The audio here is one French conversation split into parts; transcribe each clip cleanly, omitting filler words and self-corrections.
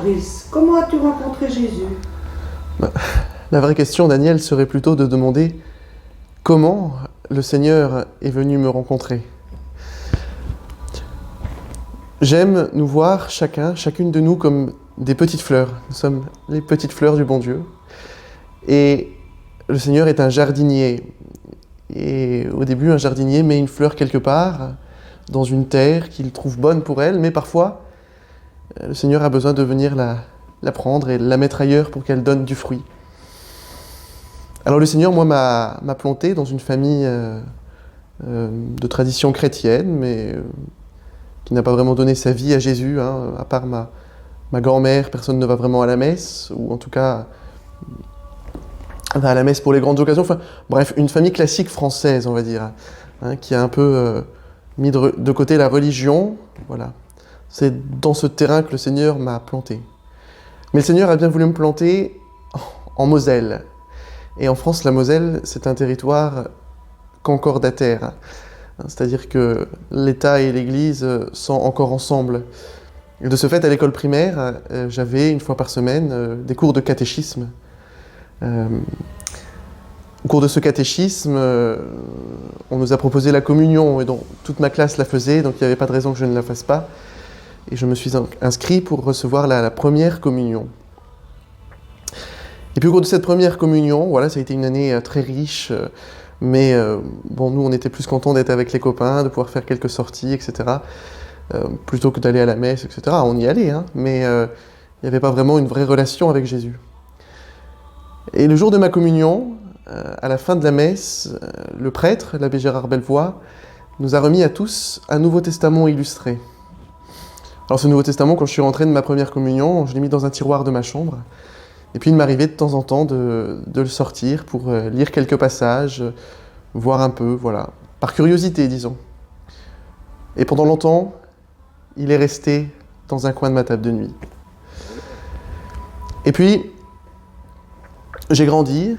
Fabrice, comment as-tu rencontré Jésus? La vraie question, Daniel, serait plutôt de demander comment le Seigneur est venu me rencontrer. J'aime nous voir chacune de nous comme des petites fleurs. Nous sommes les petites fleurs du bon Dieu. Et le Seigneur est un jardinier. Et au début, un jardinier met une fleur quelque part, dans une terre qu'il trouve bonne pour elle, mais parfois, le Seigneur a besoin de venir la prendre et la mettre ailleurs pour qu'elle donne du fruit. Alors le Seigneur, moi, m'a planté dans une famille de tradition chrétienne, mais qui n'a pas vraiment donné sa vie à Jésus, hein, à part ma grand-mère, personne ne va vraiment à la messe, ou en tout cas va à la messe pour les grandes occasions. Enfin, bref, une famille classique française, on va dire, hein, qui a un peu mis de côté la religion. Voilà. C'est dans ce terrain que le Seigneur m'a planté. Mais le Seigneur a bien voulu me planter en Moselle. Et en France, la Moselle, c'est un territoire concordataire. C'est-à-dire que l'État et l'Église sont encore ensemble. Et de ce fait, à l'école primaire, j'avais une fois par semaine des cours de catéchisme. Au cours de ce catéchisme, on nous a proposé la communion, et donc toute ma classe la faisait, donc il n'y avait pas de raison que je ne la fasse pas. Et je me suis inscrit pour recevoir la première communion. Et puis au cours de cette première communion, voilà, ça a été une année très riche, mais bon, nous on était plus contents d'être avec les copains, de pouvoir faire quelques sorties, etc. Plutôt que d'aller à la messe, etc. On y allait, hein, mais il n'y avait pas vraiment une vraie relation avec Jésus. Et le jour de ma communion, à la fin de la messe, le prêtre, l'abbé Gérard Bellevoie, nous a remis à tous un Nouveau Testament illustré. Alors ce Nouveau Testament, quand je suis rentré de ma première communion, je l'ai mis dans un tiroir de ma chambre. Et puis il m'arrivait de temps en temps de le sortir pour lire quelques passages, voir un peu, voilà, par curiosité, disons. Et pendant longtemps, il est resté dans un coin de ma table de nuit. Et puis, j'ai grandi,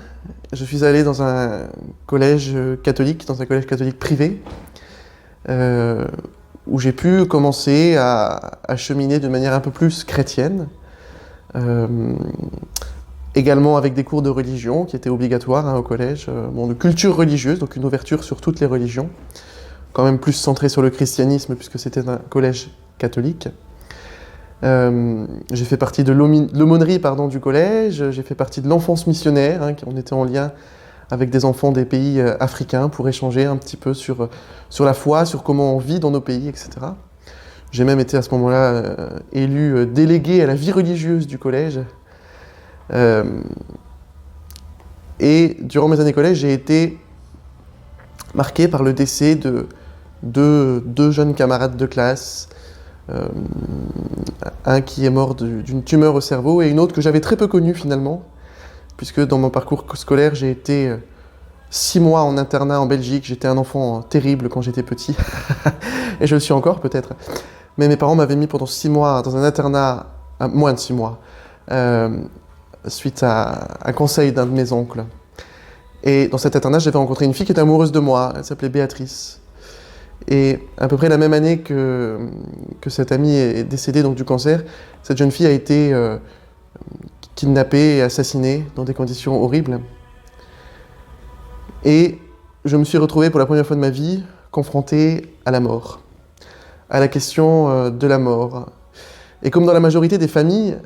je suis allé dans un collège catholique privé, où j'ai pu commencer à cheminer de manière un peu plus chrétienne, également avec des cours de religion qui étaient obligatoires, hein, au collège, de culture religieuse, donc une ouverture sur toutes les religions, quand même plus centrée sur le christianisme puisque c'était un collège catholique. J'ai fait partie de l'aumônerie du collège, j'ai fait partie de l'enfance missionnaire, hein, on était en lien avec des enfants des pays africains pour échanger un petit peu sur la foi, sur comment on vit dans nos pays, etc. J'ai même été à ce moment-là élu délégué à la vie religieuse du collège. Et durant mes années collège, j'ai été marqué par le décès de deux jeunes camarades de classe, un qui est mort d'une tumeur au cerveau et une autre que j'avais très peu connue finalement, puisque dans mon parcours scolaire, j'ai été 6 mois en internat en Belgique. J'étais un enfant terrible quand j'étais petit, et je le suis encore peut-être. Mais mes parents m'avaient mis pendant 6 mois dans un internat, moins de 6 mois, suite à un conseil d'un de mes oncles. Et dans cet internat, j'avais rencontré une fille qui était amoureuse de moi, elle s'appelait Béatrice. Et à peu près la même année que cette amie est décédée donc, du cancer, cette jeune fille a été kidnappée et assassinée dans des conditions horribles. Et je me suis retrouvé pour la première fois de ma vie confronté à la mort, à la question de la mort. Et comme dans la majorité des familles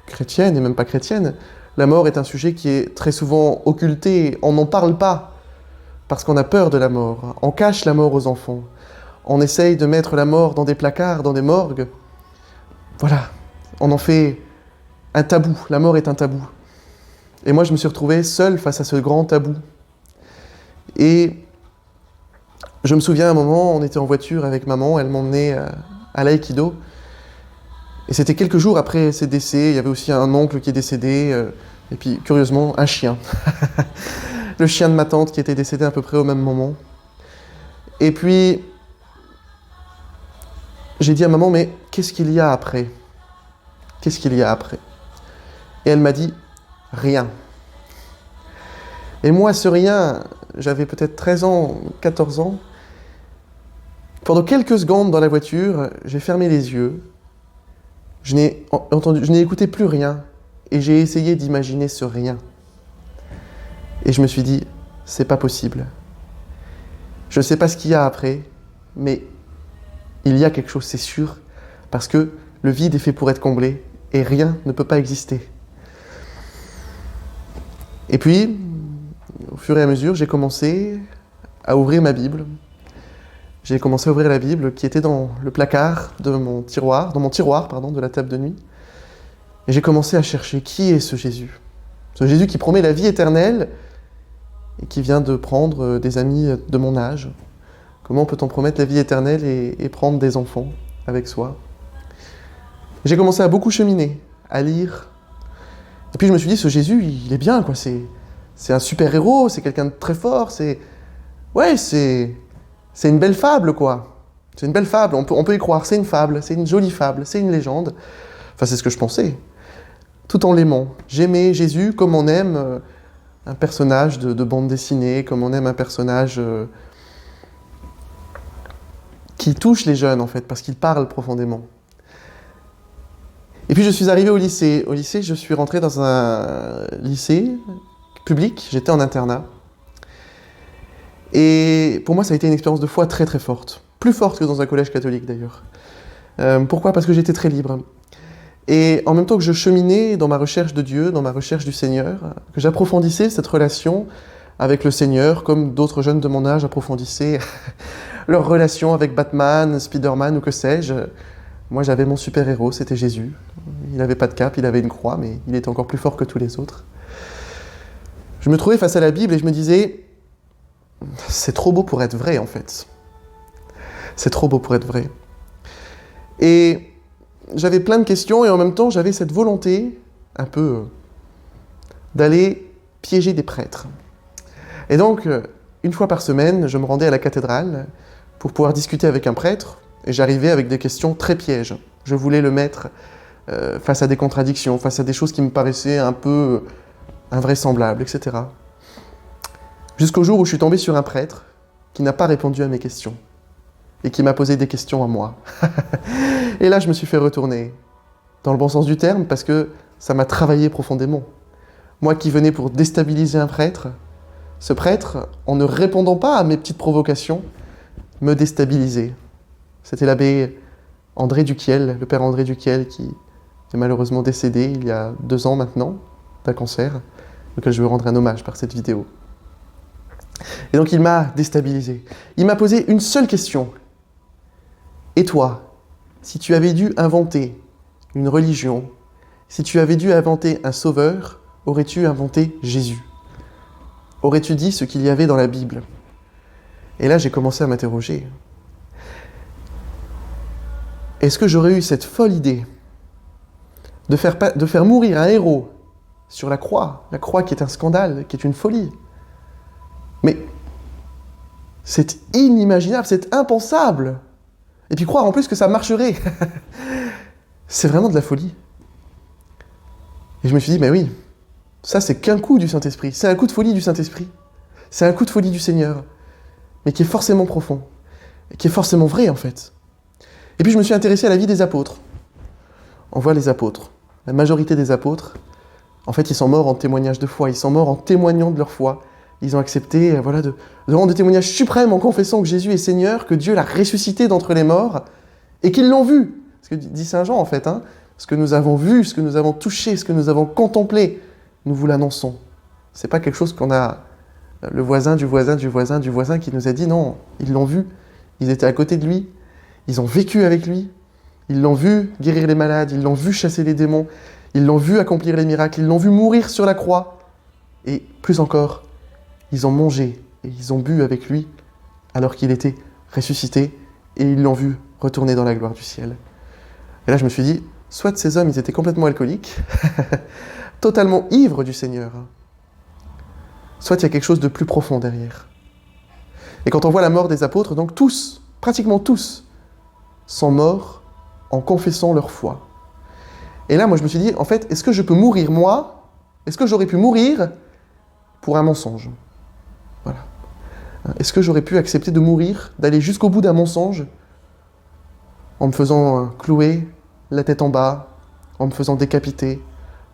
chrétiennes et même pas chrétiennes, la mort est un sujet qui est très souvent occulté, on n'en parle pas parce qu'on a peur de la mort, on cache la mort aux enfants, on essaye de mettre la mort dans des placards, dans des morgues. Voilà, on en fait un tabou, la mort est un tabou. Et moi je me suis retrouvé seul face à ce grand tabou. Et je me souviens à un moment, on était en voiture avec maman, elle m'emmenait à l'aïkido. Et c'était quelques jours après ses décès, il y avait aussi un oncle qui est décédé, et puis curieusement un chien. Le chien de ma tante qui était décédé à peu près au même moment. Et puis, j'ai dit à maman, mais qu'est-ce qu'il y a après? Qu'est-ce qu'il y a après? Et elle m'a dit, rien. Et moi, ce rien, j'avais peut-être 13 ans, 14 ans. Pendant quelques secondes dans la voiture, j'ai fermé les yeux. Je n'ai écouté plus rien et j'ai essayé d'imaginer ce rien. Et je me suis dit, c'est pas possible. Je ne sais pas ce qu'il y a après, mais il y a quelque chose, c'est sûr, parce que le vide est fait pour être comblé et rien ne peut pas exister. Et puis, au fur et à mesure, j'ai commencé à ouvrir ma Bible. J'ai commencé à ouvrir la Bible qui était dans le placard de mon tiroir, de la table de nuit. Et j'ai commencé à chercher qui est ce Jésus. Ce Jésus qui promet la vie éternelle et qui vient de prendre des amis de mon âge. Comment peut-on promettre la vie éternelle et prendre des enfants avec soi? J'ai commencé à beaucoup cheminer, à lire. Et puis je me suis dit, ce Jésus, il est bien, quoi. C'est un super-héros, c'est quelqu'un de très fort, c'est une belle fable, quoi. C'est une belle fable, on peut y croire, c'est une fable, c'est une jolie fable, c'est une légende. Enfin, c'est ce que je pensais, tout en l'aimant. J'aimais Jésus comme on aime un personnage de bande dessinée, comme on aime un personnage qui touche les jeunes, en fait, parce qu'il parle profondément. Et puis je suis arrivé au lycée. Au lycée, je suis rentré dans un lycée public, j'étais en internat. Et pour moi, ça a été une expérience de foi très très forte. Plus forte que dans un collège catholique d'ailleurs. Pourquoi ? Parce que j'étais très libre. Et en même temps que je cheminais dans ma recherche de Dieu, dans ma recherche du Seigneur, que j'approfondissais cette relation avec le Seigneur, comme d'autres jeunes de mon âge approfondissaient leur relation avec Batman, Spider-Man ou que sais-je. Moi, j'avais mon super-héros, c'était Jésus. Il n'avait pas de cape, il avait une croix, mais il était encore plus fort que tous les autres. Je me trouvais face à la Bible et je me disais, c'est trop beau pour être vrai, en fait. C'est trop beau pour être vrai. Et j'avais plein de questions et en même temps, j'avais cette volonté, un peu, d'aller piéger des prêtres. Et donc, une fois par semaine, je me rendais à la cathédrale pour pouvoir discuter avec un prêtre et j'arrivais avec des questions très pièges. Je voulais le mettre face à des contradictions, face à des choses qui me paraissaient un peu invraisemblables, etc. Jusqu'au jour où je suis tombé sur un prêtre qui n'a pas répondu à mes questions et qui m'a posé des questions à moi. Et là, je me suis fait retourner, dans le bon sens du terme, parce que ça m'a travaillé profondément. Moi qui venais pour déstabiliser un prêtre, ce prêtre, en ne répondant pas à mes petites provocations, me déstabilisait. C'était l'abbé André Duquiel, le père André Duquiel, qui est malheureusement décédé il y a 2 ans maintenant, d'un cancer, auquel je veux rendre un hommage par cette vidéo. Et donc il m'a déstabilisé. Il m'a posé une seule question. Et toi, si tu avais dû inventer une religion, si tu avais dû inventer un sauveur, aurais-tu inventé Jésus? Aurais-tu dit ce qu'il y avait dans la Bible? Et là, j'ai commencé à m'interroger. Est-ce que j'aurais eu cette folle idée de faire mourir un héros sur la croix qui est un scandale, qui est une folie? Mais c'est inimaginable, c'est impensable. Et puis croire en plus que ça marcherait. C'est vraiment de la folie. Et je me suis dit, mais oui, ça c'est qu'un coup du Saint-Esprit. C'est un coup de folie du Saint-Esprit. C'est un coup de folie du Seigneur. Mais qui est forcément profond. Et qui est forcément vrai en fait. Et puis je me suis intéressé à la vie des apôtres. On voit les apôtres. La majorité des apôtres, en fait, ils sont morts en témoignage de foi. Ils sont morts en témoignant de leur foi. Ils ont accepté de rendre des témoignages suprêmes en confessant que Jésus est Seigneur, que Dieu l'a ressuscité d'entre les morts, et qu'ils l'ont vu. Ce que dit Saint Jean, en fait. Ce que nous avons vu, ce que nous avons touché, ce que nous avons contemplé, nous vous l'annonçons. C'est pas quelque chose qu'on a le voisin du voisin du voisin du voisin qui nous a dit. Non, ils l'ont vu. Ils étaient à côté de lui. Ils ont vécu avec lui. Ils l'ont vu guérir les malades. Ils l'ont vu chasser les démons. Ils l'ont vu accomplir les miracles. Ils l'ont vu mourir sur la croix. Et plus encore, ils ont mangé et ils ont bu avec lui alors qu'il était ressuscité et ils l'ont vu retourner dans la gloire du ciel. Et là, je me suis dit, soit ces hommes, ils étaient complètement alcooliques, totalement ivres du Seigneur, soit il y a quelque chose de plus profond derrière. Et quand on voit la mort des apôtres, donc tous, pratiquement tous, sont morts en confessant leur foi. Et là, moi, je me suis dit, en fait, est-ce que je peux mourir, moi? Est-ce que j'aurais pu mourir pour un mensonge? Voilà. Est-ce que j'aurais pu accepter de mourir, d'aller jusqu'au bout d'un mensonge, en me faisant clouer la tête en bas, en me faisant décapiter,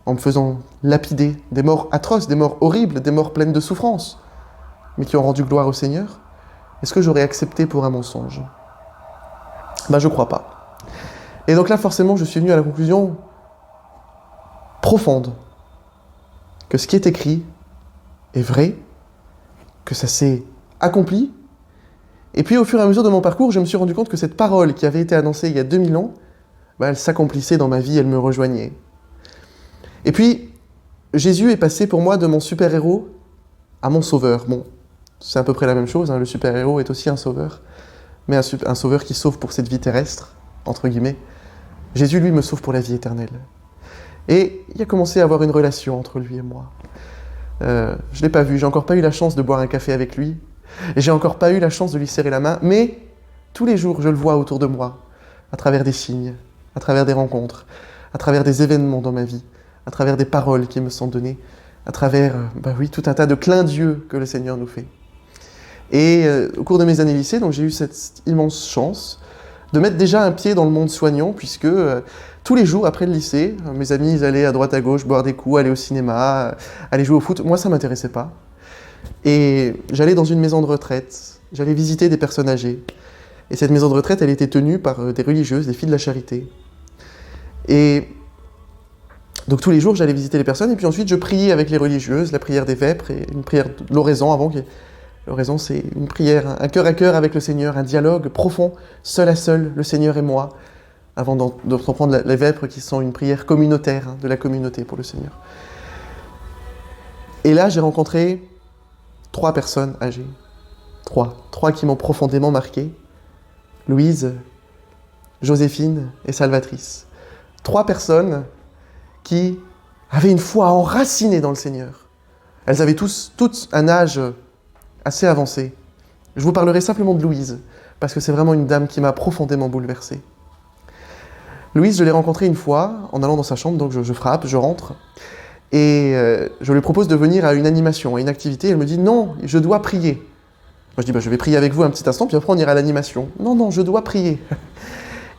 en me faisant lapider, des morts atroces, des morts horribles, des morts pleines de souffrance, mais qui ont rendu gloire au Seigneur, est-ce que j'aurais accepté pour un mensonge ? Je crois pas. Et donc là, forcément, je suis venu à la conclusion profonde que ce qui est écrit est vrai, que ça s'est accompli. Et puis, au fur et à mesure de mon parcours, je me suis rendu compte que cette parole qui avait été annoncée il y a 2000 ans, elle s'accomplissait dans ma vie, elle me rejoignait. Et puis, Jésus est passé pour moi de mon super-héros à mon sauveur. Bon, c'est à peu près la même chose, le super-héros est aussi un sauveur, mais un sauveur qui sauve pour cette vie terrestre, entre guillemets. Jésus, lui, me sauve pour la vie éternelle. Et il a commencé à avoir une relation entre lui et moi. Je ne l'ai pas vu, j'ai encore pas eu la chance de boire un café avec lui, et j'ai encore pas eu la chance de lui serrer la main, mais tous les jours, je le vois autour de moi, à travers des signes, à travers des rencontres, à travers des événements dans ma vie, à travers des paroles qui me sont données, à travers, tout un tas de clins d'yeux que le Seigneur nous fait. Et au cours de mes années lycée, donc j'ai eu cette immense chance de mettre déjà un pied dans le monde soignant, puisque tous les jours après le lycée, mes amis ils allaient à droite à gauche boire des coups, aller au cinéma, aller jouer au foot. Moi, ça ne m'intéressait pas. Et j'allais dans une maison de retraite, j'allais visiter des personnes âgées. Et cette maison de retraite, elle était tenue par des religieuses, des filles de la charité. Et donc tous les jours, j'allais visiter les personnes, et puis ensuite je priais avec les religieuses, la prière des vêpres et une prière de l'oraison avant. L'oraison, c'est une prière, un cœur à cœur avec le Seigneur, un dialogue profond, seul à seul, le Seigneur et moi, avant d'entreprendre les vêpres qui sont une prière communautaire, de la communauté pour le Seigneur. Et là, j'ai rencontré 3 personnes âgées. 3 qui m'ont profondément marqué. Louise, Joséphine et Salvatrice. 3 personnes qui avaient une foi enracinée dans le Seigneur. Elles avaient toutes un âge assez avancé. Je vous parlerai simplement de Louise, parce que c'est vraiment une dame qui m'a profondément bouleversé. Louise, je l'ai rencontrée une fois, en allant dans sa chambre, donc je frappe, je rentre, et je lui propose de venir à une animation, à une activité. Elle me dit « Non, je dois prier ». Moi je dis « Je vais prier avec vous un petit instant, puis après on ira à l'animation ». « Non, je dois prier ».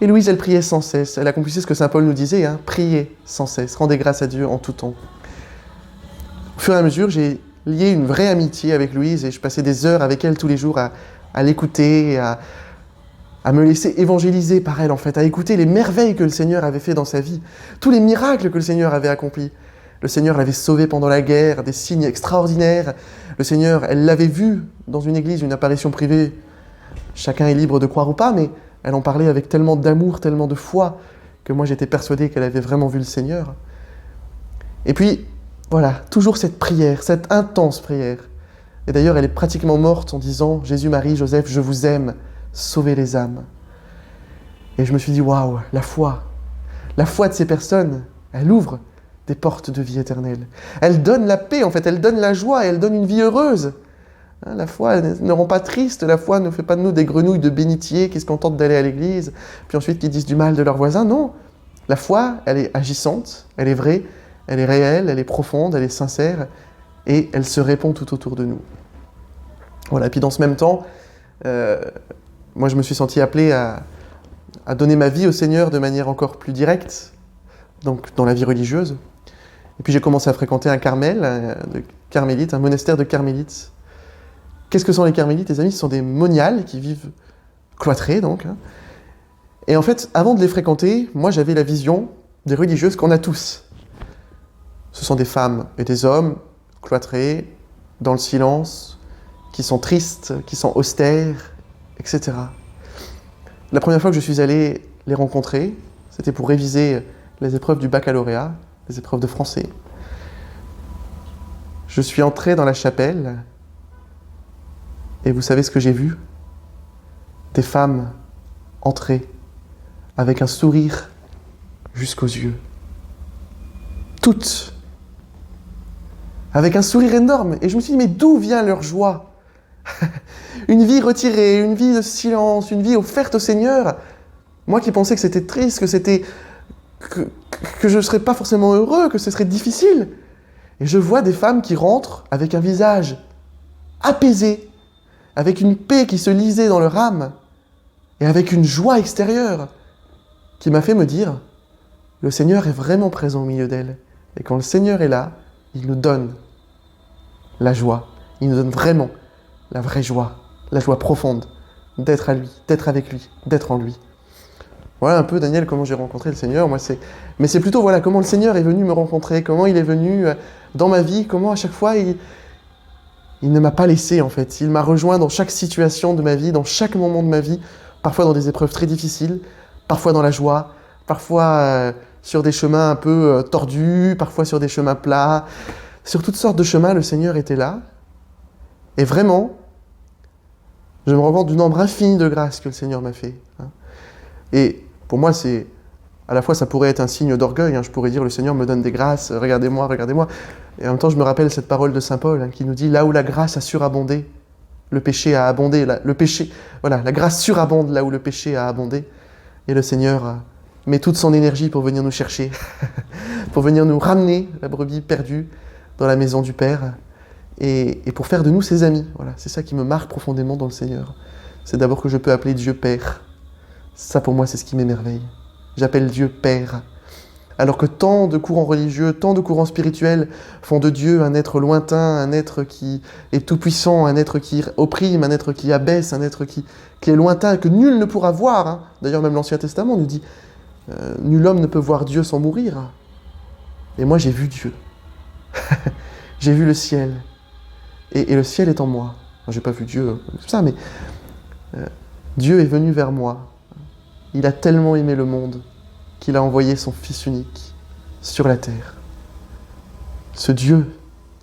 Et Louise, elle priait sans cesse. Elle accomplissait ce que saint Paul nous disait, priez sans cesse, rendez grâce à Dieu en tout temps. Au fur et à mesure, j'ai lié une vraie amitié avec Louise, et je passais des heures avec elle tous les jours à l'écouter, à me laisser évangéliser par elle, en fait, à écouter les merveilles que le Seigneur avait fait dans sa vie, tous les miracles que le Seigneur avait accomplis. Le Seigneur l'avait sauvée pendant la guerre, des signes extraordinaires. Le Seigneur, elle l'avait vu dans une église, une apparition privée. Chacun est libre de croire ou pas, mais elle en parlait avec tellement d'amour, tellement de foi, que moi j'étais persuadé qu'elle avait vraiment vu le Seigneur. Et puis, voilà, toujours cette prière, cette intense prière. Et d'ailleurs, elle est pratiquement morte en disant « Jésus, Marie, Joseph, je vous aime, sauvez les âmes ». Et je me suis dit « Waouh, la foi de ces personnes, elle ouvre des portes de vie éternelle. Elle donne la paix, en fait, elle donne la joie, elle donne une vie heureuse. » La foi elle ne rend pas triste, la foi ne fait pas de nous des grenouilles de bénitiers qui se contentent d'aller à l'église, puis ensuite qui disent du mal de leurs voisins. Non, la foi, elle est agissante, elle est vraie, elle est réelle, elle est profonde, elle est sincère, et elle se répand tout autour de nous. Voilà, et puis dans ce même temps, moi je me suis senti appelé à donner ma vie au Seigneur de manière encore plus directe, donc dans la vie religieuse. Et puis j'ai commencé à fréquenter un carmel, un monastère de carmélites. Qu'est-ce que sont les carmélites, les amis ? Ce sont des moniales qui vivent cloîtrés, donc. Et en fait, avant de les fréquenter, moi j'avais la vision des religieuses qu'on a tous. Ce sont des femmes et des hommes cloîtrés, dans le silence, qui sont tristes, qui sont austères, etc. La première fois que je suis allé les rencontrer, c'était pour réviser les épreuves du baccalauréat, les épreuves de français. Je suis entré dans la chapelle, et vous savez ce que j'ai vu ? Des femmes entrer avec un sourire jusqu'aux yeux. Toutes. Avec un sourire énorme. Et je me suis dit, mais d'où vient leur joie ? Une vie retirée, une vie de silence, une vie offerte au Seigneur. Moi qui pensais que c'était triste, que je ne serais pas forcément heureux, que ce serait difficile. Et je vois des femmes qui rentrent avec un visage apaisé, avec une paix qui se lisait dans leur âme, et avec une joie extérieure, qui m'a fait me dire, Le Seigneur est vraiment présent au milieu d'elle. Et quand le Seigneur est là, il nous donne la joie. Il nous donne vraiment la vraie joie, la joie profonde d'être à lui, d'être avec lui, d'être en lui. Voilà un peu, Daniel, comment j'ai rencontré le Seigneur. Mais c'est plutôt voilà comment le Seigneur est venu me rencontrer, comment il est venu dans ma vie, comment à chaque fois il ne m'a pas laissé en fait. Il m'a rejoint dans chaque situation de ma vie, dans chaque moment de ma vie, parfois dans des épreuves très difficiles, parfois dans la joie, parfois sur des chemins un peu tordus, parfois sur des chemins plats. Sur toutes sortes de chemins, le Seigneur était là. Et vraiment, je me rends compte du nombre infini de grâces que le Seigneur m'a fait. Et pour moi, à la fois, ça pourrait être un signe d'orgueil. Je pourrais dire, le Seigneur me donne des grâces, regardez-moi, regardez-moi. Et en même temps, je me rappelle cette parole de saint Paul qui nous dit, là où la grâce a surabondé, le péché a abondé. La grâce surabonde là où le péché a abondé. Et le Seigneur met toute son énergie pour venir nous chercher, pour venir nous ramener la brebis perdue dans la maison du Père, et pour faire de nous ses amis. Voilà, c'est ça qui me marque profondément dans le Seigneur. C'est d'abord que je peux appeler Dieu Père. Ça, pour moi, c'est ce qui m'émerveille. J'appelle Dieu Père. Alors que tant de courants religieux, tant de courants spirituels font de Dieu un être lointain, un être qui est tout-puissant, un être qui opprime, un être qui abaisse, un être qui est lointain et que nul ne pourra voir. D'ailleurs, même l'Ancien Testament nous dit « Nul homme ne peut voir Dieu sans mourir ». Et moi, j'ai vu Dieu. J'ai vu le ciel. Et le ciel est en moi. Je n'ai pas vu Dieu comme ça, mais Dieu est venu vers moi. Il a tellement aimé le monde qu'il a envoyé son Fils unique sur la terre. Ce Dieu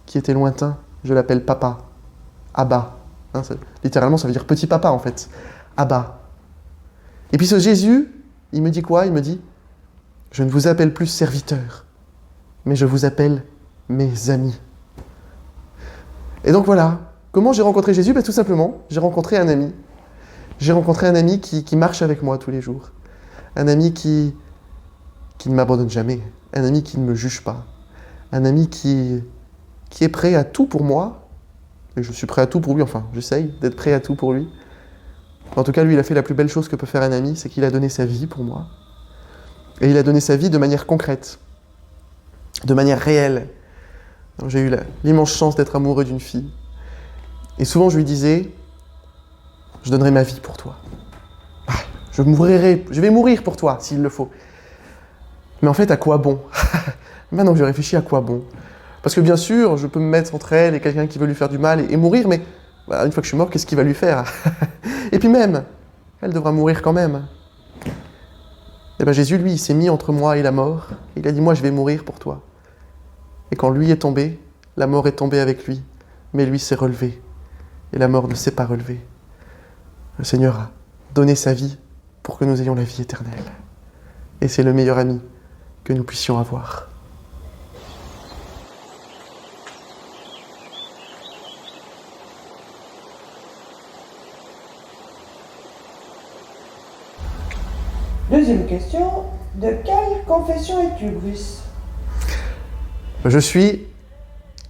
qui était lointain, je l'appelle Papa, Abba. Littéralement, ça veut dire petit papa en fait. Abba. Et puis ce Jésus, il me dit quoi? Il me dit, je ne vous appelle plus serviteur, mais je vous appelle mes amis. Et donc voilà, comment j'ai rencontré Jésus? Tout simplement, j'ai rencontré un ami. J'ai rencontré un ami qui marche avec moi tous les jours. Un ami qui ne m'abandonne jamais. Un ami qui ne me juge pas. Un ami qui est prêt à tout pour moi. Et je suis prêt à tout pour lui, enfin, j'essaye d'être prêt à tout pour lui. En tout cas, lui, il a fait la plus belle chose que peut faire un ami, c'est qu'il a donné sa vie pour moi. Et il a donné sa vie de manière concrète, de manière réelle. Donc, j'ai eu l'immense chance d'être amoureux d'une fille. Et souvent, je lui disais, je donnerai ma vie pour toi. Je vais mourir pour toi, s'il le faut. Mais en fait, à quoi bon? Maintenant, je réfléchis à quoi bon. Parce que bien sûr, je peux me mettre entre elle et quelqu'un qui veut lui faire du mal et mourir, mais une fois que je suis mort, qu'est-ce qu'il va lui faire? Et puis même, elle devra mourir quand même. Et Jésus, lui, il s'est mis entre moi et la mort. Il a dit, moi, je vais mourir pour toi. Et quand lui est tombé, la mort est tombée avec lui. Mais lui s'est relevé. Et la mort ne s'est pas relevée. Le Seigneur a donné sa vie pour que nous ayons la vie éternelle. Et c'est le meilleur ami que nous puissions avoir. Deuxième question, de quelle confession es-tu, Bruce? Je suis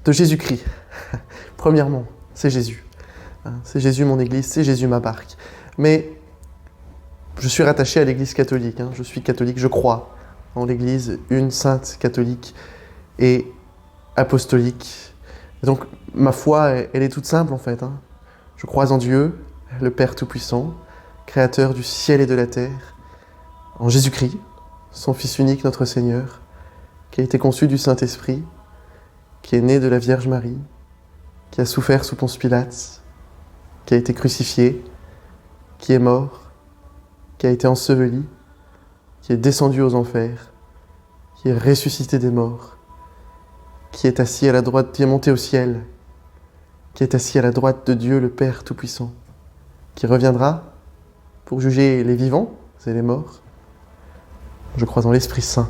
de Jésus-Christ. Premièrement, c'est Jésus. C'est Jésus mon église, c'est Jésus ma barque. Mais je suis rattaché à l'église catholique. Je suis catholique, je crois en l'église, une sainte catholique et apostolique. Et donc ma foi, elle est toute simple en fait. Je crois en Dieu, le Père Tout-Puissant, Créateur du ciel et de la terre, en Jésus-Christ, son Fils unique, notre Seigneur, qui a été conçu du Saint-Esprit, qui est né de la Vierge Marie, qui a souffert sous Ponce Pilate, qui a été crucifié, qui est mort, qui a été enseveli, qui est descendu aux enfers, qui est ressuscité des morts, qui est assis à la droite, qui est monté au ciel, qui est assis à la droite de Dieu le Père Tout-Puissant, qui reviendra pour juger les vivants et les morts. Je crois en l'Esprit Saint,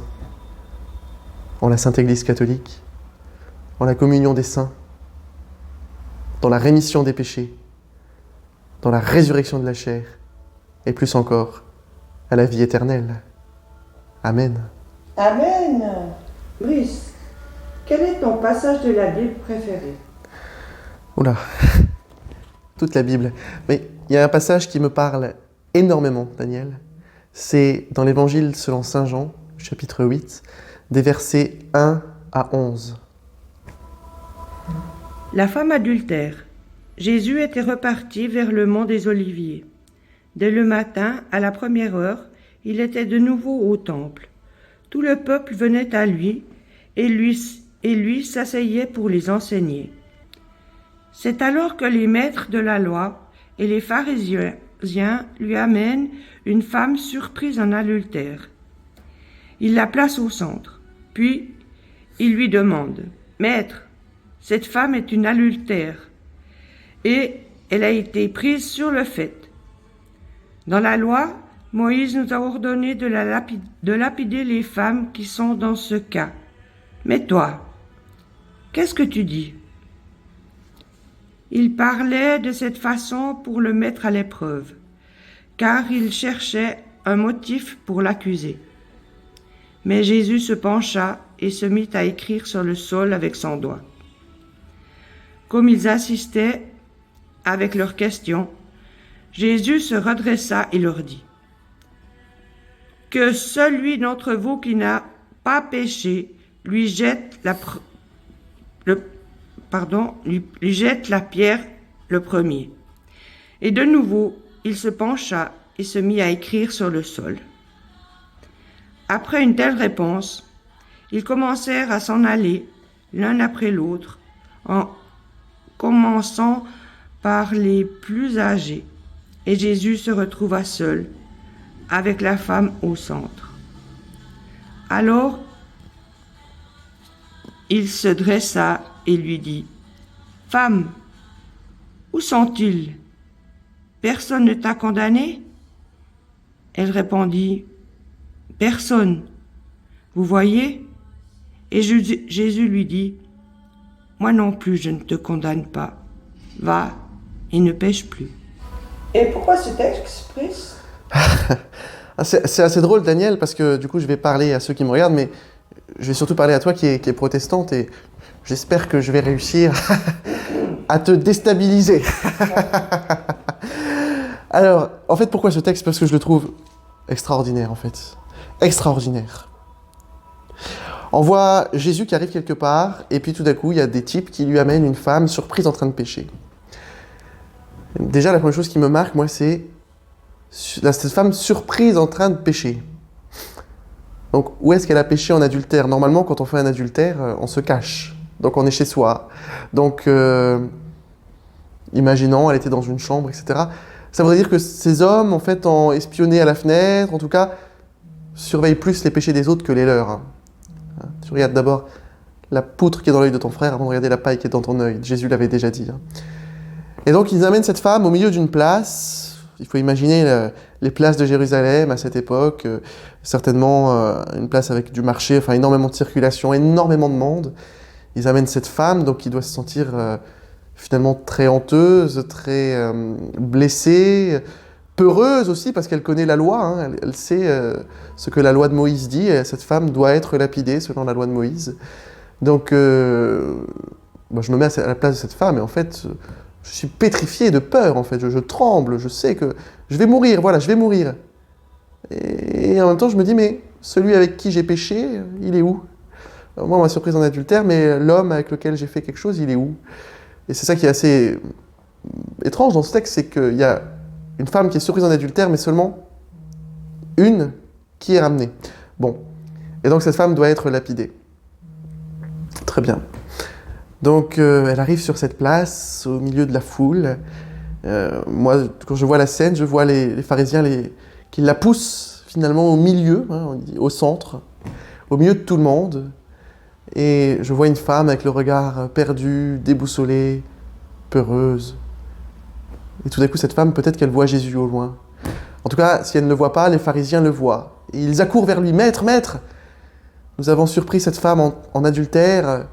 en la Sainte Église catholique, en la communion des saints, dans la rémission des péchés, dans la résurrection de la chair, et plus encore, à la vie éternelle. Amen. Amen. Brice, quel est ton passage de la Bible préféré? Oula, toute la Bible. Mais il y a un passage qui me parle énormément, Daniel. C'est dans l'Évangile selon saint Jean, chapitre 8, des versets 1 à 11. La femme adultère. Jésus était reparti vers le mont des Oliviers. Dès le matin, à la première heure, il était de nouveau au temple. Tout le peuple venait à lui, et lui s'asseyait pour les enseigner. C'est alors que les maîtres de la loi et les pharisiens lui amènent une femme surprise en adultère. Il la place au centre, puis il lui demande « Maître, cette femme est une adultère, et elle a été prise sur le fait. Dans la loi, Moïse nous a ordonné de lapider les femmes qui sont dans ce cas. Mais toi, qu'est-ce que tu dis ?» Il parlait de cette façon pour le mettre à l'épreuve, car il cherchait un motif pour l'accuser. Mais Jésus se pencha et se mit à écrire sur le sol avec son doigt. Comme ils insistaient avec leurs questions, Jésus se redressa et leur dit « Que celui d'entre vous qui n'a pas péché lui jette la pierre le premier. » Et de nouveau, il se pencha et se mit à écrire sur le sol. Après une telle réponse, ils commencèrent à s'en aller, l'un après l'autre, en commençant par les plus âgés, et Jésus se retrouva seul, avec la femme au centre. Alors, il se dressa et lui dit « Femme, où sont-ils? Personne ne t'a condamné ?» Elle répondit « Personne. Vous voyez ?» Et Jésus lui dit « Moi non plus je ne te condamne pas. Va et ne pêche plus. » Et pourquoi ce texte, Brice? C'est assez drôle, Daniel, parce que du coup, je vais parler à ceux qui me regardent, mais je vais surtout parler à toi qui est protestante, et j'espère que je vais réussir à te déstabiliser. Alors, en fait, pourquoi ce texte? Parce que je le trouve extraordinaire, en fait. Extraordinaire. On voit Jésus qui arrive quelque part, et puis tout d'un coup, il y a des types qui lui amènent une femme surprise en train de pécher. Déjà, la première chose qui me marque, moi, c'est cette femme surprise en train de pécher. Donc, où est-ce qu'elle a péché en adultère? Normalement, quand on fait un adultère, on se cache. Donc, on est chez soi. Donc, imaginons, elle était dans une chambre, etc. Ça voudrait dire que ces hommes, en fait, ont espionné à la fenêtre, en tout cas, surveillent plus les péchés des autres que les leurs. Tu regardes d'abord la poutre qui est dans l'œil de ton frère avant de regarder la paille qui est dans ton œil. Jésus l'avait déjà dit. Et donc, ils amènent cette femme au milieu d'une place. Il faut imaginer les places de Jérusalem à cette époque. Certainement une place avec du marché, enfin énormément de circulation, énormément de monde. Ils amènent cette femme, donc qui doit se sentir finalement très honteuse, très blessée, peureuse aussi, parce qu'elle connaît la loi. Elle sait ce que la loi de Moïse dit. Et cette femme doit être lapidée selon la loi de Moïse. Donc, je me mets à la place de cette femme, et en fait, je suis pétrifié de peur, en fait. Je tremble, je sais que je vais mourir, voilà, je vais mourir. Et en même temps, je me dis, mais celui avec qui j'ai péché, il est où? Moi, on m'a surprise en adultère, mais l'homme avec lequel j'ai fait quelque chose, il est où? Et c'est ça qui est assez étrange dans ce texte, c'est qu'il y a une femme qui est surprise en adultère, mais seulement une qui est ramenée. Bon. Et donc, cette femme doit être lapidée. Très bien. Donc, elle arrive sur cette place, au milieu de la foule. Moi, quand je vois la scène, je vois les pharisiens qui la poussent finalement au milieu, au centre, au milieu de tout le monde. Et je vois une femme avec le regard perdu, déboussolé, peureuse. Et tout d'un coup, cette femme, peut-être qu'elle voit Jésus au loin. En tout cas, si elle ne le voit pas, les pharisiens le voient. Et ils accourent vers lui. « Maître, maître, nous avons surpris cette femme en adultère.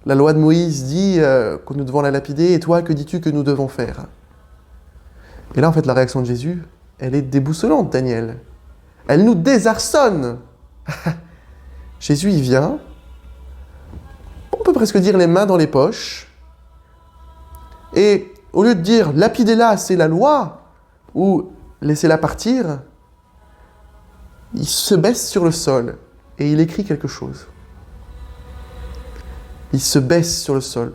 La loi de Moïse dit que nous devons la lapider. Et toi, que dis-tu que nous devons faire ?» Et là, en fait, la réaction de Jésus, elle est déboussolante, Daniel. Elle nous désarçonne. Jésus, il vient. On peut presque dire les mains dans les poches. Et au lieu de dire « lapidez-la, c'est la loi » ou « laissez-la partir », il se baisse sur le sol et il écrit quelque chose. Il se baisse sur le sol.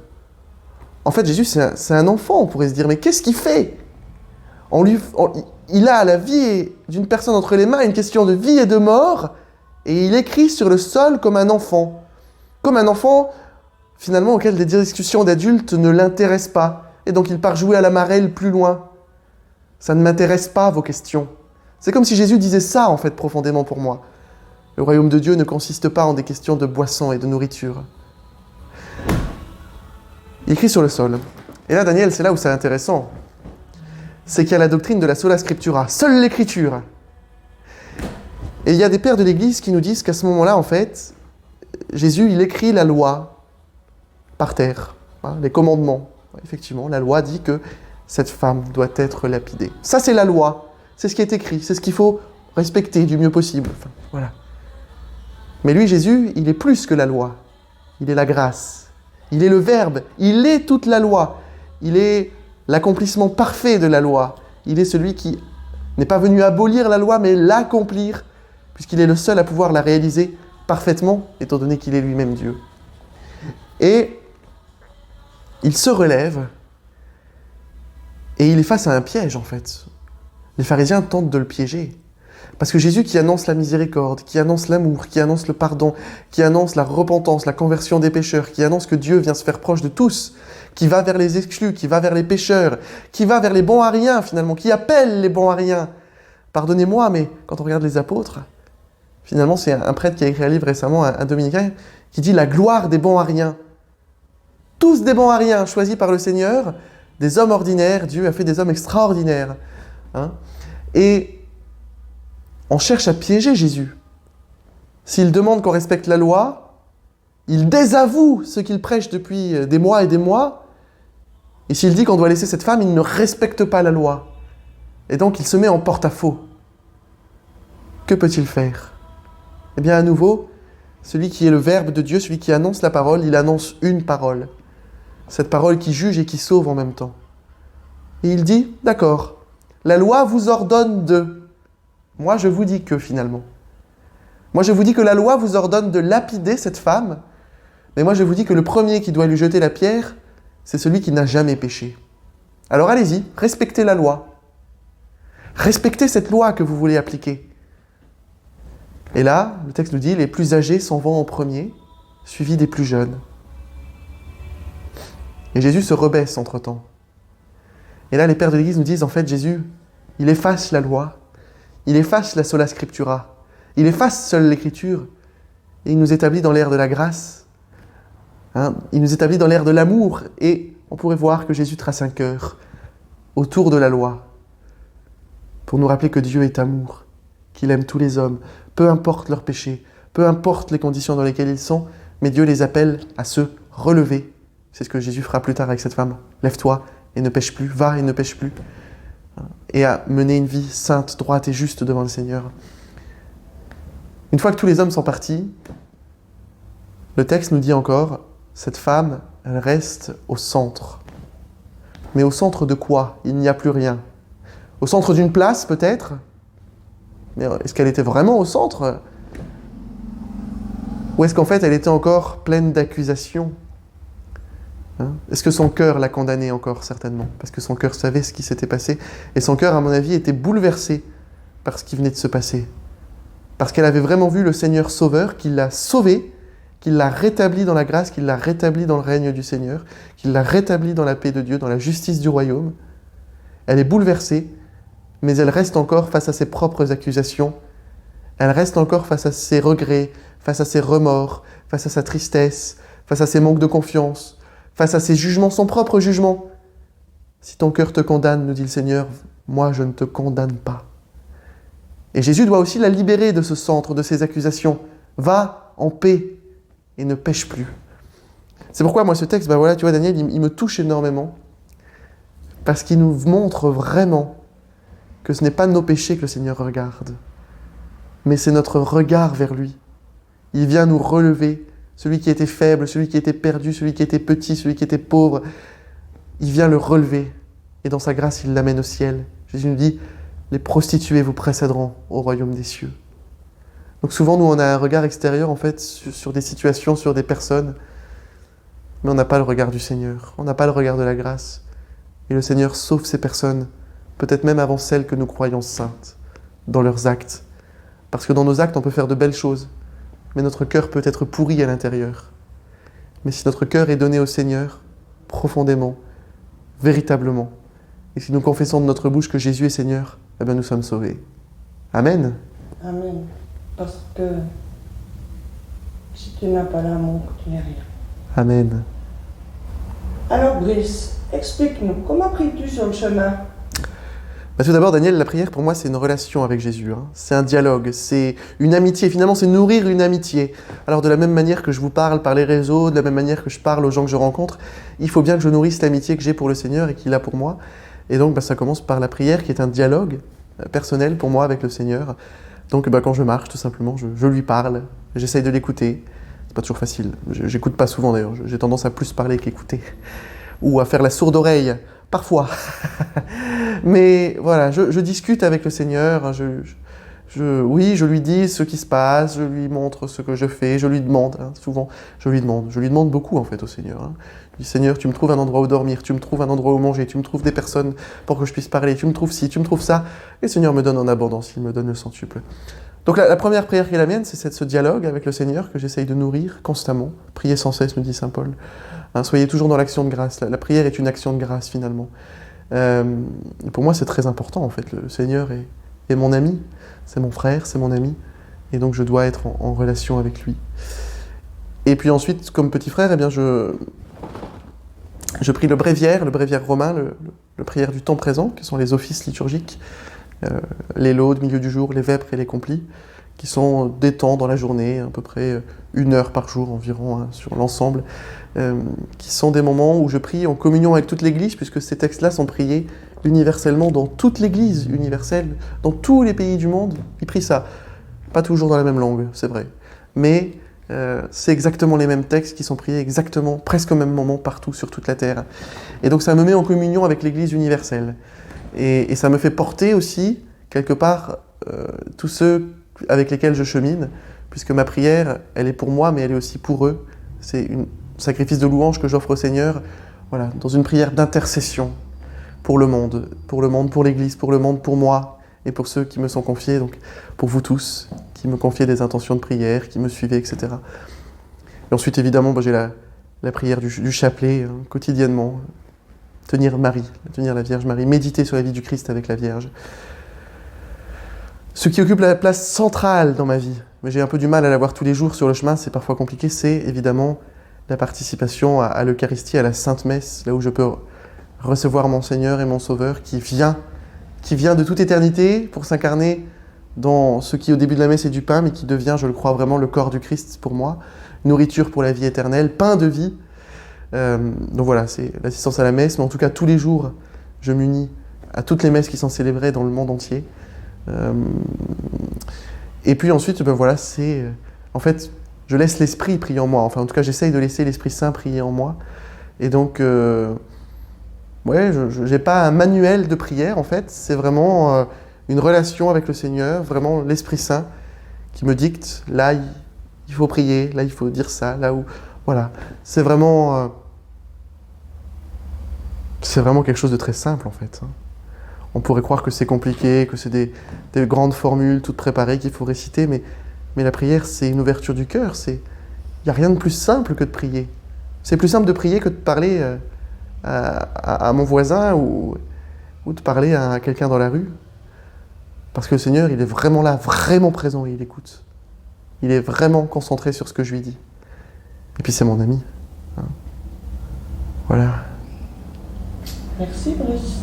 En fait, Jésus, c'est un enfant, on pourrait se dire, mais qu'est-ce qu'il fait ? Il a la vie d'une personne entre les mains, une question de vie et de mort, et il écrit sur le sol comme un enfant. Comme un enfant, finalement, auquel des discussions d'adultes ne l'intéressent pas. Et donc il part jouer à la marelle plus loin. Ça ne m'intéresse pas, vos questions. C'est comme si Jésus disait ça, en fait, profondément pour moi. Le royaume de Dieu ne consiste pas en des questions de boisson et de nourriture. Il écrit sur le sol. Et là, Daniel, c'est là où c'est intéressant. C'est qu'il y a la doctrine de la sola scriptura, seule l'écriture. Et il y a des pères de l'Église qui nous disent qu'à ce moment-là, en fait, Jésus, il écrit la loi par terre, hein, les commandements. Effectivement, la loi dit que cette femme doit être lapidée. Ça, c'est la loi. C'est ce qui est écrit. C'est ce qu'il faut respecter du mieux possible. Enfin, voilà. Mais lui, Jésus, il est plus que la loi. Il est la grâce. Il est le Verbe. Il est toute la loi. Il est l'accomplissement parfait de la loi. Il est celui qui n'est pas venu abolir la loi, mais l'accomplir, puisqu'il est le seul à pouvoir la réaliser parfaitement, étant donné qu'il est lui-même Dieu. Et il se relève, et il est face à un piège, en fait. Les pharisiens tentent de le piéger. Parce que Jésus qui annonce la miséricorde, qui annonce l'amour, qui annonce le pardon, qui annonce la repentance, la conversion des pécheurs, qui annonce que Dieu vient se faire proche de tous, qui va vers les exclus, qui va vers les pécheurs, qui va vers les bons à rien finalement, qui appelle les bons à rien. Pardonnez-moi, mais quand on regarde les apôtres, finalement c'est un prêtre qui a écrit un livre récemment, un dominicain, qui dit la gloire des bons à rien. Tous des bons à rien, choisis par le Seigneur, des hommes ordinaires, Dieu a fait des hommes extraordinaires. Hein ? Et on cherche à piéger Jésus. S'il demande qu'on respecte la loi, il désavoue ce qu'il prêche depuis des mois et des mois. Et s'il dit qu'on doit laisser cette femme, il ne respecte pas la loi. Et donc il se met en porte-à-faux. Que peut-il faire ? Eh bien à nouveau, celui qui est le Verbe de Dieu, celui qui annonce la parole, il annonce une parole. Cette parole qui juge et qui sauve en même temps. Et il dit, d'accord, la loi vous ordonne de... Moi, je vous dis que, finalement. Moi, je vous dis que la loi vous ordonne de lapider cette femme, mais moi, je vous dis que le premier qui doit lui jeter la pierre, c'est celui qui n'a jamais péché. Alors allez-y, respectez la loi. Respectez cette loi que vous voulez appliquer. Et là, le texte nous dit, les plus âgés s'en vont en premier, suivis des plus jeunes. Et Jésus se rebaisse entre-temps. Et là, les pères de l'Église nous disent, en fait, Jésus, il efface la loi, il efface la sola scriptura, il efface seule l'écriture, et il nous établit dans l'ère de la grâce, il nous établit dans l'ère de l'amour, et on pourrait voir que Jésus trace un cœur autour de la loi, pour nous rappeler que Dieu est amour, qu'il aime tous les hommes, peu importe leurs péchés, peu importe les conditions dans lesquelles ils sont, mais Dieu les appelle à se relever. C'est ce que Jésus fera plus tard avec cette femme. Lève-toi et ne pêche plus, va et ne pêche plus. Et à mener une vie sainte, droite et juste devant le Seigneur. Une fois que tous les hommes sont partis, le texte nous dit encore, cette femme, elle reste au centre. Mais au centre de quoi ? Il n'y a plus rien. Au centre d'une place, peut-être ? Mais est-ce qu'elle était vraiment au centre ? Ou est-ce qu'en fait, elle était encore pleine d'accusations ? Est-ce que son cœur l'a condamnée encore, certainement ? Parce que son cœur savait ce qui s'était passé. Et son cœur, à mon avis, était bouleversé par ce qui venait de se passer. Parce qu'elle avait vraiment vu le Seigneur Sauveur, qui l'a sauvée, qui l'a rétablie dans la grâce, qui l'a rétablie dans le règne du Seigneur, qui l'a rétablie dans la paix de Dieu, dans la justice du royaume. Elle est bouleversée, mais elle reste encore face à ses propres accusations. Elle reste encore face à ses regrets, face à ses remords, face à sa tristesse, face à ses manques de confiance, face à ses jugements, son propre jugement. Si ton cœur te condamne, nous dit le Seigneur, moi je ne te condamne pas. Et Jésus doit aussi la libérer de ce centre, de ces accusations. Va en paix et ne pêche plus. C'est pourquoi moi ce texte, tu vois Daniel, il me touche énormément. Parce qu'il nous montre vraiment que ce n'est pas nos péchés que le Seigneur regarde, mais c'est notre regard vers lui. Il vient nous relever. Celui qui était faible, celui qui était perdu, celui qui était petit, celui qui était pauvre, il vient le relever. Et dans sa grâce, il l'amène au ciel. Jésus nous dit, les prostituées vous précéderont au royaume des cieux. Donc souvent, nous, on a un regard extérieur, en fait, sur des situations, sur des personnes, mais on n'a pas le regard du Seigneur, on n'a pas le regard de la grâce. Et le Seigneur sauve ces personnes, peut-être même avant celles que nous croyons saintes, dans leurs actes. Parce que dans nos actes, on peut faire de belles choses, mais notre cœur peut être pourri à l'intérieur. Mais si notre cœur est donné au Seigneur, profondément, véritablement, et si nous confessons de notre bouche que Jésus est Seigneur, eh bien nous sommes sauvés. Amen. Amen. Parce que si tu n'as pas l'amour, tu n'es rien. Amen. Alors Brice, explique-nous, comment pries-tu sur le chemin? Tout d'abord, Daniel, la prière pour moi c'est une relation avec Jésus. C'est un dialogue, c'est une amitié. Finalement, c'est nourrir une amitié. Alors de la même manière que je vous parle par les réseaux, de la même manière que je parle aux gens que je rencontre, il faut bien que je nourrisse l'amitié que j'ai pour le Seigneur et qu'il a pour moi. Et donc ça commence par la prière qui est un dialogue personnel pour moi avec le Seigneur. Donc quand je marche, tout simplement, je lui parle, j'essaye de l'écouter. C'est pas toujours facile, j'écoute pas souvent d'ailleurs, j'ai tendance à plus parler qu'écouter. Ou à faire la sourde oreille, parfois. Mais voilà, je discute avec le Seigneur, oui, je lui dis ce qui se passe, je lui montre ce que je fais, je lui demande, souvent, je lui demande beaucoup en fait au Seigneur. Je dis, Seigneur, tu me trouves un endroit où dormir, tu me trouves un endroit où manger, tu me trouves des personnes pour que je puisse parler, tu me trouves ci, tu me trouves ça. Et le Seigneur me donne en abondance, il me donne le centuple. Donc la première prière qui est la mienne, c'est ce dialogue avec le Seigneur que j'essaye de nourrir constamment. Priez sans cesse, nous dit saint Paul. Soyez toujours dans l'action de grâce. La prière est une action de grâce finalement. Pour moi, c'est très important en fait. Le Seigneur est mon ami, c'est mon frère, c'est mon ami. Et donc je dois être en relation avec lui. Et puis ensuite, comme petit frère, eh bien je prie le bréviaire romain, le prière du temps présent, qui sont les offices liturgiques, les laudes, milieu du jour, les vêpres et les complis, qui sont des temps dans la journée, à peu près 1 heure par jour environ, sur l'ensemble, qui sont des moments où je prie en communion avec toute l'Église, puisque ces textes-là sont priés universellement dans toute l'Église universelle, dans tous les pays du monde, ils prient ça. Pas toujours dans la même langue, c'est vrai, mais c'est exactement les mêmes textes qui sont priés exactement, presque au même moment, partout sur toute la terre. Et donc ça me met en communion avec l'Église universelle. Et ça me fait porter aussi, quelque part, tous ceux avec lesquels je chemine, puisque ma prière, elle est pour moi, mais elle est aussi pour eux. C'est un sacrifice de louange que j'offre au Seigneur, voilà, dans une prière d'intercession pour le monde, pour l'Église, pour le monde, pour moi, et pour ceux qui me sont confiés, donc pour vous tous, qui me confiez des intentions de prière, qui me suivez, etc. Et ensuite, évidemment, j'ai la prière du chapelet, quotidiennement. Tenir la Vierge Marie, méditer sur la vie du Christ avec la Vierge. Ce qui occupe la place centrale dans ma vie, mais j'ai un peu du mal à la voir tous les jours sur le chemin, c'est parfois compliqué, c'est évidemment la participation à l'Eucharistie, à la Sainte Messe, là où je peux recevoir mon Seigneur et mon Sauveur qui vient de toute éternité pour s'incarner dans ce qui au début de la messe est du pain, mais qui devient, je le crois vraiment, le corps du Christ pour moi, nourriture pour la vie éternelle, pain de vie. Donc voilà, c'est l'assistance à la messe, mais en tout cas tous les jours, je m'unis à toutes les messes qui sont célébrées dans le monde entier. Et puis ensuite, c'est en fait, je laisse l'Esprit prier en moi. Enfin, en tout cas, j'essaye de laisser l'Esprit Saint prier en moi. Et donc, je n'ai pas un manuel de prière, en fait. C'est vraiment une relation avec le Seigneur, vraiment l'Esprit Saint qui me dicte. Là, il faut prier. Là, il faut dire ça. Là où, voilà, c'est vraiment quelque chose de très simple, en fait. On pourrait croire que c'est compliqué, que c'est des grandes formules toutes préparées qu'il faut réciter, mais la prière, c'est une ouverture du cœur. Il n'y a rien de plus simple que de prier. C'est plus simple de prier que de parler à mon voisin ou de parler à quelqu'un dans la rue. Parce que le Seigneur, il est vraiment là, vraiment présent, et il écoute. Il est vraiment concentré sur ce que je lui dis. Et puis c'est mon ami. Voilà. Merci Brice.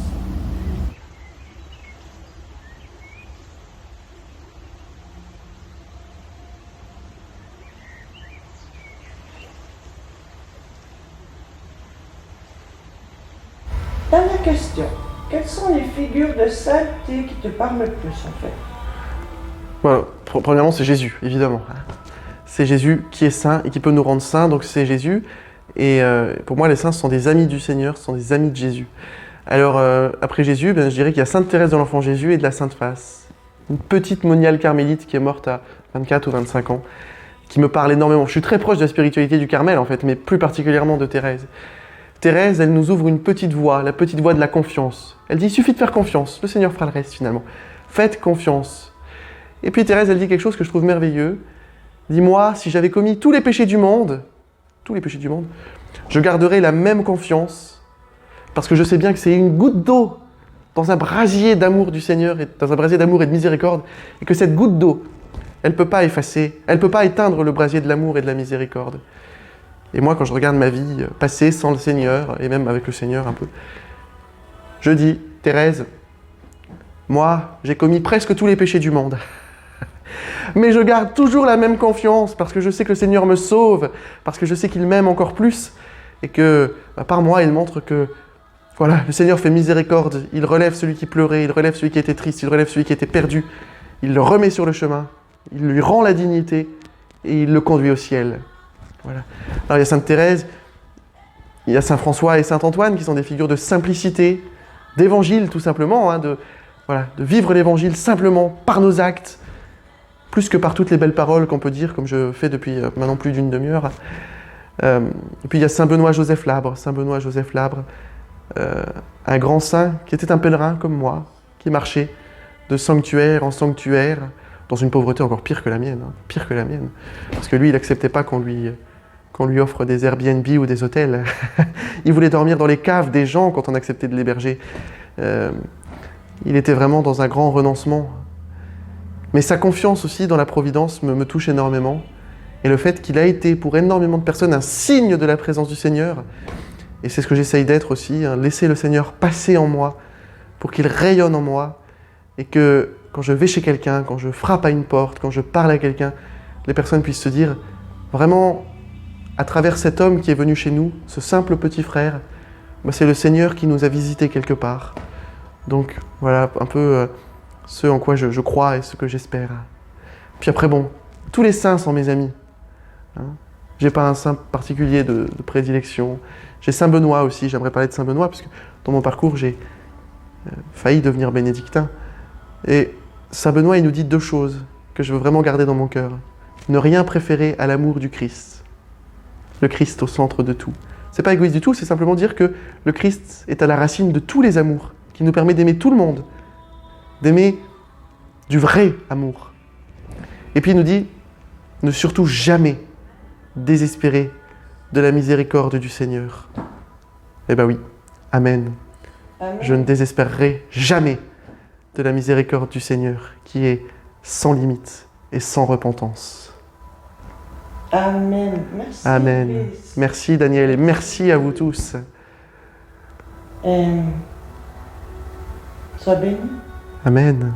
Dernière question. Quelles sont les figures de sainteté qui te parlent le plus en fait? Voilà. Premièrement, c'est Jésus, évidemment. C'est Jésus qui est saint et qui peut nous rendre saints, donc c'est Jésus. Et pour moi, les saints sont des amis du Seigneur, sont des amis de Jésus. Alors, après Jésus, je dirais qu'il y a Sainte Thérèse de l'Enfant Jésus et de la Sainte Face. une petite moniale carmélite qui est morte à 24 ou 25 ans, qui me parle énormément. Je suis très proche de la spiritualité du Carmel, en fait, mais plus particulièrement de Thérèse. Thérèse, elle nous ouvre une petite voie, la petite voie de la confiance. Elle dit, il suffit de faire confiance, le Seigneur fera le reste, finalement. Faites confiance. Et puis Thérèse, elle dit quelque chose que je trouve merveilleux. Dis-moi, si j'avais commis tous les péchés du monde, je garderais la même confiance, parce que je sais bien que c'est une goutte d'eau dans un brasier d'amour du Seigneur, et dans un brasier d'amour et de miséricorde, et que cette goutte d'eau, elle ne peut pas effacer, elle ne peut pas éteindre le brasier de l'amour et de la miséricorde. Et moi, quand je regarde ma vie passée sans le Seigneur, et même avec le Seigneur un peu, je dis, Thérèse, moi, j'ai commis presque tous les péchés du monde. Mais je garde toujours la même confiance, parce que je sais que le Seigneur me sauve, parce que je sais qu'il m'aime encore plus, et que, par moi, il montre que, voilà, le Seigneur fait miséricorde, il relève celui qui pleurait, il relève celui qui était triste, il relève celui qui était perdu, il le remet sur le chemin, il lui rend la dignité, et il le conduit au ciel. Voilà. Alors il y a Sainte Thérèse, il y a Saint François et Saint Antoine qui sont des figures de simplicité, d'évangile tout simplement, de vivre l'évangile simplement par nos actes, plus que par toutes les belles paroles qu'on peut dire, comme je fais depuis maintenant plus d'une demi-heure. Et puis il y a Saint Benoît Joseph Labre, un grand saint qui était un pèlerin comme moi, qui marchait de sanctuaire en sanctuaire, dans une pauvreté encore pire que la mienne, parce que lui, il n'acceptait pas qu'on lui offre des Airbnb ou des hôtels. Il voulait dormir dans les caves des gens quand on acceptait de l'héberger. Il était vraiment dans un grand renoncement. Mais sa confiance aussi dans la providence me touche énormément. Et le fait qu'il a été pour énormément de personnes un signe de la présence du Seigneur. Et c'est ce que j'essaye d'être aussi, laisser le Seigneur passer en moi pour qu'il rayonne en moi. Et que quand je vais chez quelqu'un, quand je frappe à une porte, quand je parle à quelqu'un, les personnes puissent se dire, vraiment, à travers cet homme qui est venu chez nous, ce simple petit frère, c'est le Seigneur qui nous a visités quelque part. Donc voilà un peu ce en quoi je crois et ce que j'espère. Puis après, tous les saints sont mes amis. J'ai pas un saint particulier de prédilection. J'ai Saint Benoît aussi, j'aimerais parler de Saint Benoît, parce que dans mon parcours, j'ai failli devenir bénédictin. Et Saint Benoît, il nous dit deux choses que je veux vraiment garder dans mon cœur. Ne rien préférer à l'amour du Christ. Le Christ au centre de tout. C'est pas égoïste du tout, c'est simplement dire que le Christ est à la racine de tous les amours, qui nous permet d'aimer tout le monde, d'aimer du vrai amour. Et puis il nous dit, ne surtout jamais désespérer de la miséricorde du Seigneur. Eh bien oui, Amen. Amen. Je ne désespérerai jamais de la miséricorde du Seigneur, qui est sans limite et sans repentance. Amen. Merci. Amen. Chris. Merci Daniel et merci à vous tous. Sois béni. Amen.